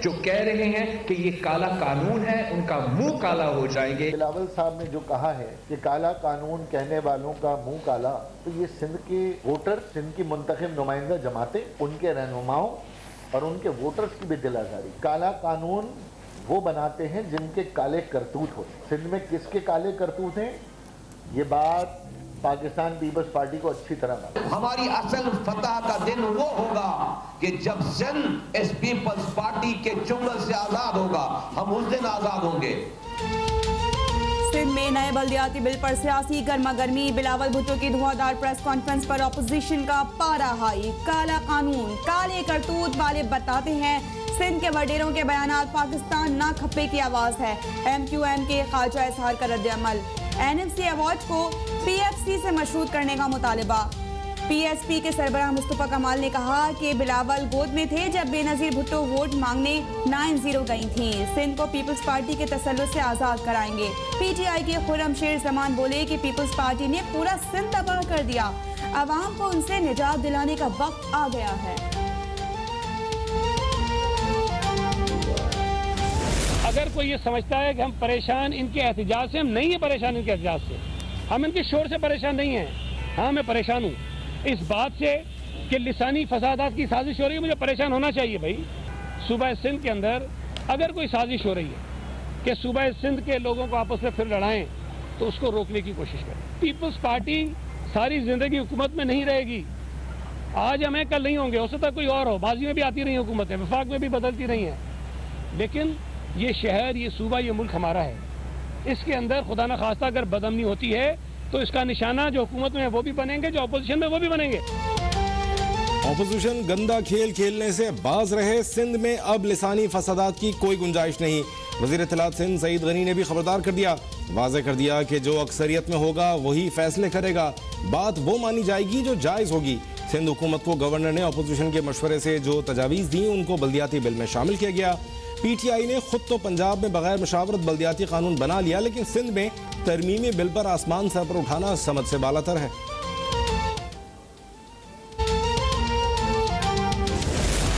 जो कह रहे हैं कि ये काला कानून है, उनका मुंह काला हो जाएंगे। बिलावल साहब ने जो कहा है कि काला कानून कहने वालों का मुंह काला, तो ये सिंध के वोटर, सिंध की मुंतखब नुमाइंदा जमातें, उनके रहनुमाओं और उनके वोटर्स की भी दिल आजारी। काला कानून वो बनाते हैं जिनके काले करतूत होते। सिंध में किसके काले करतूत हैं, ये बात पाकिस्तान पीपल्स पार्टी को अच्छी तरह मालूम। हमारी असल फतह का दिन वो होगा कि जब सिंध इस पीपल्स पार्टी के चुंगल से आजाद होगा, हम उस दिन आजाद होंगे। सिंध में नए बल्दियाती बिल पर सियासी गर्मागर्मी। बिलावल भुट्टो की धुआंधार प्रेस कॉन्फ्रेंस पर ऑपोजिशन का पारा हाई। काला कानून काले करतूत वाले बताते हैं सिंध के वडेरों के बयानात पाकिस्तान ना खप्पे की आवाज है। MQM के ख्वाजा इजहार का रद्द-ए-अमल। NMC अवार्ड को PFC से मशरूत करने का मुतालिबा। PSP के सरबराह मुस्तफा कमाल ने कहा कि बिलावल गोद में थे जब बेनजीर भुट्टो वोट मांगने 9-0 गई थी। सिंध को पीपल्स पार्टी के तसल्लुत से आजाद कराएंगे। PTI के खुर्रम शेर जमान बोले कि पीपल्स पार्टी ने पूरा सिंध तबाह कर दिया, अवाम को उनसे निजात दिलाने का वक्त आ गया है। अगर कोई ये समझता है कि हम परेशान इनके एहतजाज से, हम नहीं है परेशान इनके एहतजाज से, हम इनके शोर से परेशान नहीं हैं। हाँ, मैं परेशान हूँ इस बात से कि लिसानी फसादात की साजिश हो रही है। मुझे परेशान होना चाहिए भाई। सूबा सिंध के अंदर अगर कोई साजिश हो रही है कि सूबा सिंध के लोगों को आपस में फिर लड़ाएं, तो उसको रोकने की कोशिश करें। पीपल्स पार्टी सारी जिंदगी हुकूमत में नहीं रहेगी। आज हमें, कल नहीं होंगे, हो सकता है कोई और हो। बाजी में भी आती रही हुकूमतें, वफाक में भी बदलती रही हैं, लेकिन ये शहर, ये सूबा, ये मुल्क हमारा है। इसके अंदर खुदा न खास्ता अगर बदअमनी होती है तो इसका निशाना जो हुकूमत में है वो भी बनेंगे, जो अपोजिशन में वो भी बनेंगे। अपोजिशन गंदा खेल खेलने से बाज रहे। सिंध में अब लिसानी फसादात की कोई गुंजाइश नहीं। वज़ीर इत्तलात सिंध सईद गनी ने भी खबरदार कर दिया, वाज़ेह कर दिया कि जो अक्सरियत में होगा वही फैसले करेगा। बात वो मानी जाएगी जो जायज़ होगी। सिंध हुकूमत को गवर्नर ने अपोजिशन के मशवरे से जो तजावीज़ दी उनको बल्दियाती बिल में शामिल किया गया। PTI ने खुद तो पंजाब में बगैर मशावरत बल्दियाती कानून बना लिया, लेकिन सिंध में तरमीमी बिल पर आसमान सर पर उठाना समझ से बालातर है।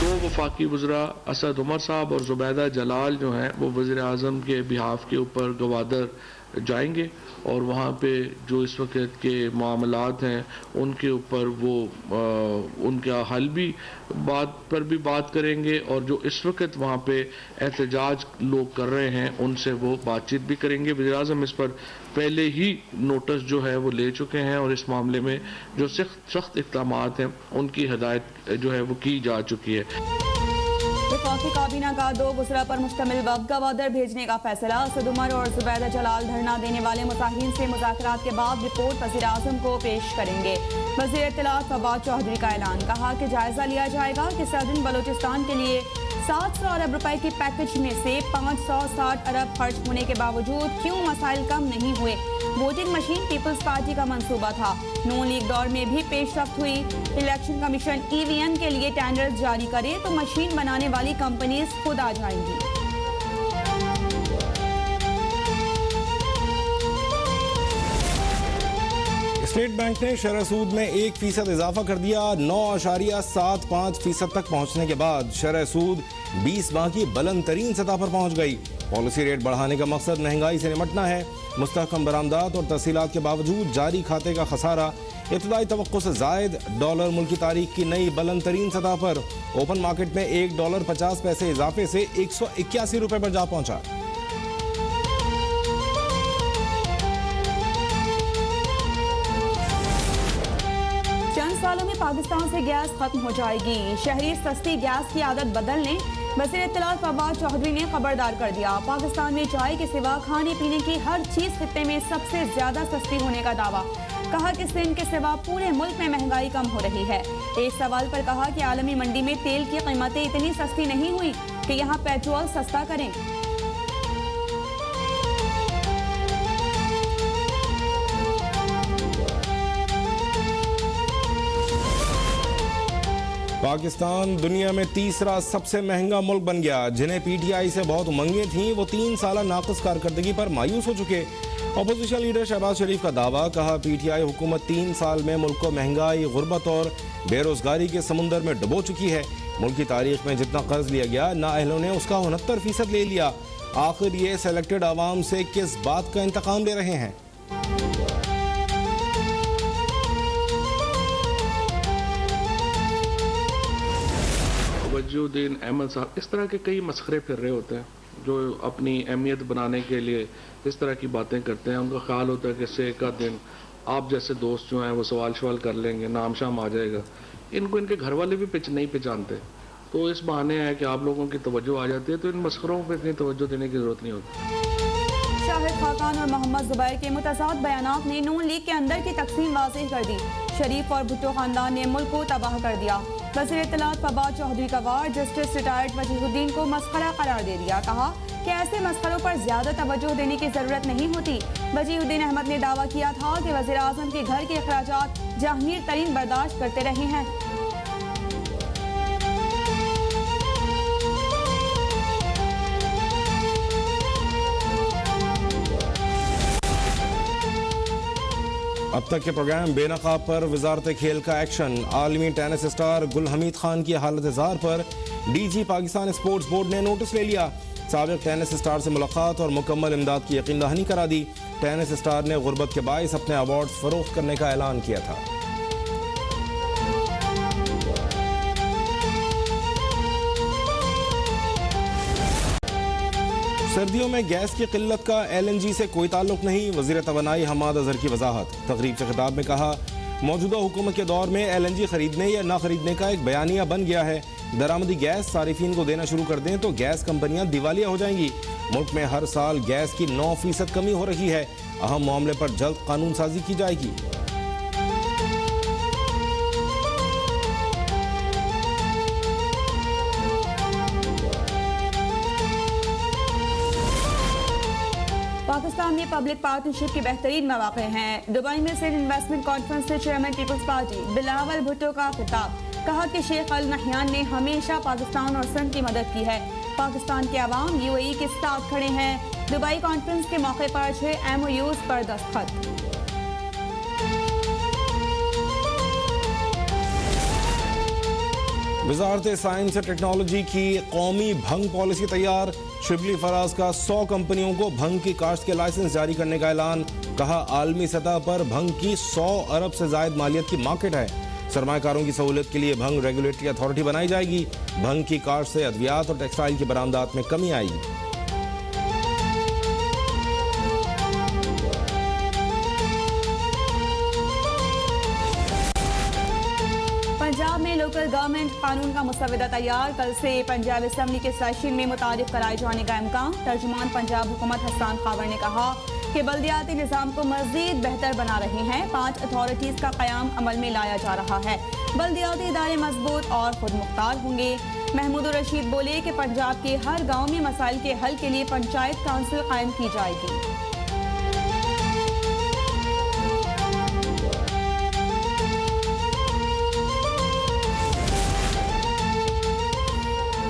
दो वफाकी वज़रा असद उमर साहब और जुबैदा जलाल जो हैं वो वज़ीर आज़म के बिहाफ के ऊपर गवादर जाएंगे और वहाँ पे जो इस वक्त के मामलात हैं उनके ऊपर वो उनका हल भी बात करेंगे और जो इस वक्त वहाँ पे एहतजाज लोग कर रहे हैं उनसे वो बातचीत भी करेंगे। वज़ीर आज़म इस पर पहले ही नोटिस जो है वो ले चुके हैं और इस मामले में जो सख्त इक़दामात हैं उनकी हिदायत जो है वो की जा चुकी है। वफाकी काबीना का 2 वज़रा पर मुश्तमिल वफ़द गवादर भेजने का फैसला। असद उमर और जुबैदा जलाल धरना देने वाले मुज़ाहिरीन से मुज़ाकरात के बाद रिपोर्ट वज़ीर आज़म को पेश करेंगे। वज़ीर इत्तलात फवाद चौधरी का ऐलान, कहा कि जायजा लिया जाएगा कि सदर्न बलूचिस्तान के लिए 700 अरब रुपए की पैकेज में से 560 अरब खर्च होने के बावजूद क्यों मसाइल कम नहीं हुए। वोटिंग मशीन पीपल्स पार्टी का मंसूबा था। नून लीग दौर में भी पेशरफ्त हुई। इलेक्शन कमीशन EVM के लिए टेंडर जारी करे तो मशीन बनाने वाली कंपनीज खुद आ जाएंगी। स्टेट बैंक ने शरह सूद में 1% इजाफा कर दिया। 9.75% तक पहुंचने के बाद शरह सूद 20 माह की बुलंद तरीन सतह पर पहुंच गई। पॉलिसी रेट बढ़ाने का मकसद महंगाई से निपटना है। मुस्तहकम बरामदात और तफसीलात के बावजूद जारी खाते का खसारा इब्तदाई तवक्को से जायद। डॉलर मुल्क की तारीख की नई बुलंद तरीन सतह पर। ओपन मार्केट में $1.50 इजाफे से 181 रुपए पर जा पहुंचा। सालों में पाकिस्तान से गैस खत्म हो जाएगी। शहरी सस्ती गैस की आदत बदलने वज़ीर इत्तलात फवाद चौधरी ने खबरदार कर दिया। पाकिस्तान में चाय के सिवा खाने पीने की हर चीज खित्ते में सबसे ज्यादा सस्ती होने का दावा। कहा कि सिंध के सिवा पूरे मुल्क में महंगाई कम हो रही है। एक सवाल पर कहा कि आलमी मंडी में तेल की कीमतें इतनी सस्ती नहीं हुई कि यहाँ पेट्रोल सस्ता करें। पाकिस्तान दुनिया में तीसरा सबसे महंगा मुल्क बन गया। जिन्हें PTI से बहुत उमंगें थीं वो 3 साल नाक़िस कारकर्दगी पर मायूस हो चुके। अपोजिशन लीडर शहबाज शरीफ का दावा, कहा PTI हुकूमत 3 साल में मुल्क को महंगाई, गुर्बत और बेरोजगारी के समुंदर में डुबो चुकी है। मुल्क की तारीख में जितना कर्ज लिया गया नाअहलों ने उसका 69% ले लिया। आखिर ये सेलेक्टेड आवाम से किस बात का इंतकाम ले रहे हैं? वजूद्दीन अहमद साहब इस तरह के कई मसखरे फिर रहे होते हैं जो अपनी अहमियत बनाने के लिए इस तरह की बातें करते हैं। उनका ख्याल होता है कि इससे एक दिन आप जैसे दोस्त जो हैं वो सवाल कर लेंगे, नाम शाम आ जाएगा। इनको इनके घर वाले भी नहीं पहचानते, तो इस बहाने है कि आप लोगों की तवज्जो आ जाती है, तो इन मसखरों पर इतनी तवज्जो देने की जरूरत नहीं होती। शाहिद खाकान और मोहम्मद जुबैर के मुतज़ाद बयानात ने नून लीग के अंदर की तकसीम वाज़ेह कर दी। शरीफ और भुट्टो खानदान ने मुल्क को तबाह कर दिया। वज़ीर इत्तलात फवाद चौधरी का वार जस्टिस रिटायर्ड वजीहुद्दीन को मस्खरा करार दे दिया। कहा कि ऐसे मस्खरों पर ज्यादा तवज्जो देने की जरूरत नहीं होती। वजीहुद्दीन अहमद ने दावा किया था कि वज़ीर आज़म के घर के अखराजात जहांगीर तरीन बर्दाश्त करते रहे हैं। अब तक के प्रोग्राम बेनकाब पर वजारत खेल का एक्शन। आलमी टेनिस स्टार गुल हमीद खान की हालत ज़ार पर डीजी पाकिस्तान स्पोर्ट्स बोर्ड ने नोटिस ले लिया। साबिक टेनिस स्टार से मुलाकात और मुकम्मल इमदाद की यकीन दहानी करा दी। टेनिस स्टार ने गुर्बत के बाइस अपने अवार्ड्स फरोख्त करने का ऐलान किया था। सर्दियों में गैस की किल्लत का LNG से कोई ताल्लुक नहीं। वज़ीर तवानाई हमाद अजहर की वजाहत। तकरीब से खिताब में कहा, मौजूदा हुकूमत के दौर में LNG खरीदने या ना खरीदने का एक बयानिया बन गया है। दरामदी गैस सारिफीन को देना शुरू कर दें तो गैस कंपनियां दिवालिया हो जाएंगी। मुल्क में हर साल गैस की 9% कमी हो रही है। अहम मामले पर जल्द कानून साजी की जाएगी। पाकिस्तान में पब्लिक पार्टनरशिप के बेहतरीन मौके हैं। दुबई में सिंध इन्वेस्टमेंट कॉन्फ्रेंस से chairman People's Party Bilawal Bhutto का खिताब। कहा कि शेख अल नहयान ने हमेशा पाकिस्तान और सिंध की मदद की है। पाकिस्तान के अवाम UAE के साथ खड़े हैं। दुबई कॉन्फ्रेंस के मौके पर 6 MOUs पर दस्तखत। वजारत साइंस और टेक्नोलॉजी की कौमी भंग पॉलिसी तैयार। शिबली फराज का 100 कंपनियों को भंग की काश्त के लाइसेंस जारी करने का ऐलान। कहा आलमी सतह पर भंग की 100 अरब से जायद मालियत की मार्केट है। सरमाकारों की सहूलियत के लिए भंग रेगुलेटरी अथॉरिटी बनाई जाएगी। भंग की काश्त से अद्वियात और टेक्सटाइल की बरामदात में कमी आएगी। पंजाब में लोकल गवर्नमेंट कानून का मुसवदा तैयार। कल से पंजाब असेंबली के सेशन में मुतारिफ कराए जाने का इम्कान। तर्जुमान पंजाब हुकूमत हसन खावर ने कहा कि बल्दियाती निज़ाम को मज़ीद बेहतर बना रहे हैं। 5 अथॉरिटीज़ का क़याम अमल में लाया जा रहा है। बल्दियाती इदारे मजबूत और खुद मुख्तार होंगे। महमूद रशीद बोले कि पंजाब के हर गाँव में मसाइल के हल के लिए पंचायत काउंसिल कायम की जाएगी।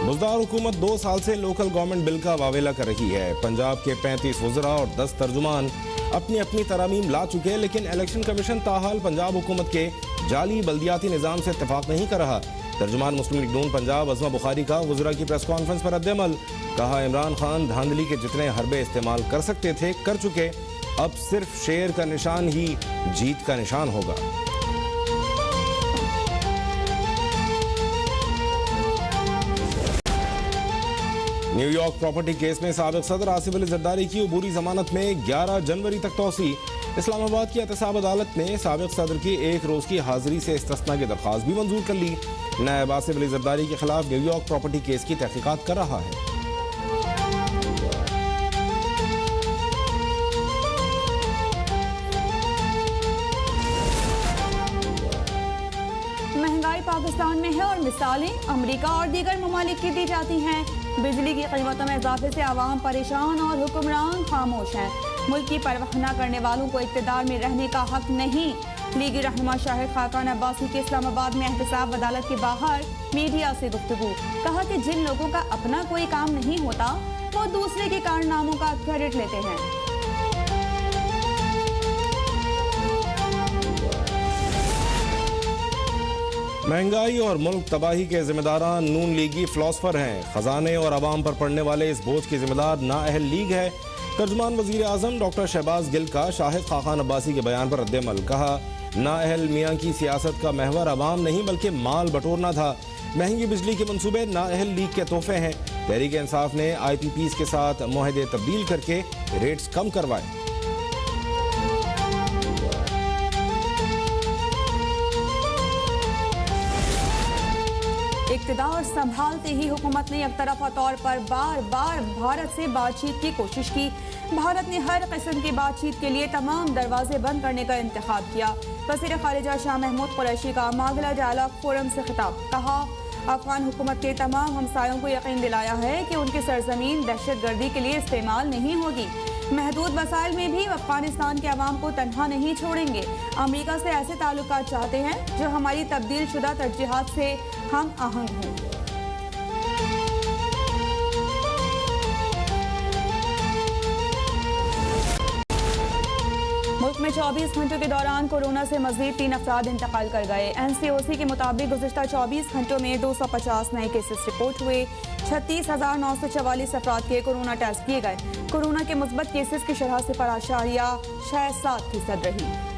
मुज़दार हुकूमत 2 साल से लोकल गवर्नमेंट बिल का वावेला कर रही है। पंजाब के 35 वज़रा और 10 तर्जुमान अपनी अपनी तरामीम ला चुके, लेकिन इलेक्शन कमीशन ताहाल पंजाब हुकूमत के जाली बल्दियाती निज़ाम से इत्तेफाक नहीं कर रहा। तर्जुमान मुस्लिम लीग नून पंजाब अज़मा बुखारी का वज़रा की प्रेस कॉन्फ्रेंस पर रद्द-ए-अमल। कहा इमरान खान धांधली के जितने हरबे इस्तेमाल कर सकते थे कर चुके, अब सिर्फ शेर का निशान ही जीत का निशान होगा। न्यूयॉर्क प्रॉपर्टी केस में साबिक सदर आसिफ अली जरदारी की अबूरी जमानत में 11 जनवरी तक तौसी। इस्लामाबाद की एहतसाब अदालत ने साबिक सदर की 1 रोज की हाजिरी से इस्तिस्ना की दरख्वास्त भी मंजूर कर ली। नायब आसिफ अली जरदारी के खिलाफ न्यूयॉर्क प्रॉपर्टी केस की तहकीकात कर रहा है। महंगाई पाकिस्तान में है और मिसालें अमेरिका और दीगर ममालिक की दी जाती हैं। बिजली की कीमतों में इजाफे से आवाम परेशान और हुक्मरान खामोश हैं। मुल्क की परवाह न करने वालों को इक़्तिदार में रहने का हक नहीं। लीगी रहनुमा शाहिद खाकान अब्बासी के इस्लामाबाद में एहतसाब अदालत के बाहर मीडिया से गुफ्तगू। कहा कि जिन लोगों का अपना कोई काम नहीं होता वो दूसरे के कारनामों का क्रेडिट लेते हैं। महंगाई और मुल्क तबाही के जिम्मेदारान नून लीगी फिलोसफर हैं। खजाने और अवाम पर पड़ने वाले इस बोझ के जिम्मेदार नाअहल लीग है। तर्जुमान वजीर आजम डॉक्टर शहबाज गिल का शाहिद खाखान अब्बासी के बयान पर रद्द-ए-अमल। कहा, नाअहल मियाँ की सियासत का महवर अवाम नहीं बल्कि माल बटोरना था। महंगी बिजली के मंसूबे नाअहल लीग के तोहफे हैं। तहरीक इंसाफ ने IPPs के साथ मुआहदे तब्दील करके रेट्स कम करवाए। इक़्तिदार संभालते ही हुकूमत ने एकतरफा तौर पर बार बार भारत से बातचीत की कोशिश की। भारत ने हर किस्म की बातचीत के लिए तमाम दरवाजे बंद करने का इंतखाब किया। वज़ीर ख़ारिजा शाह महमूद कुरैशी का मागला डायलॉग फोरम से खिताब। कहा, अफगान हुकूमत के तमाम हमसायों को यकीन दिलाया है कि उनकी सरजमीन दहशतगर्दी के लिए इस्तेमाल नहीं होगी। महदूद वसाइल में भी अफगानिस्तान के अवाम को तन्हा नहीं छोड़ेंगे। अमेरिका से ऐसे ताल्लुकात चाहते हैं जो हमारी तब्दील शुदा तरजीहात से हम आहंग हों। मुल्क में 24 घंटों के दौरान कोरोना से मजीद 3 अफराद इंतकाल कर गए। NCOC के मुताबिक गुज़िश्ता 24 घंटों में 250 नए केसेस रिपोर्ट हुए। 36,944 अफराद के कोरोना टेस्ट किए गए। कोरोना के मुस्बत केसेस की शरह 0.67% रही।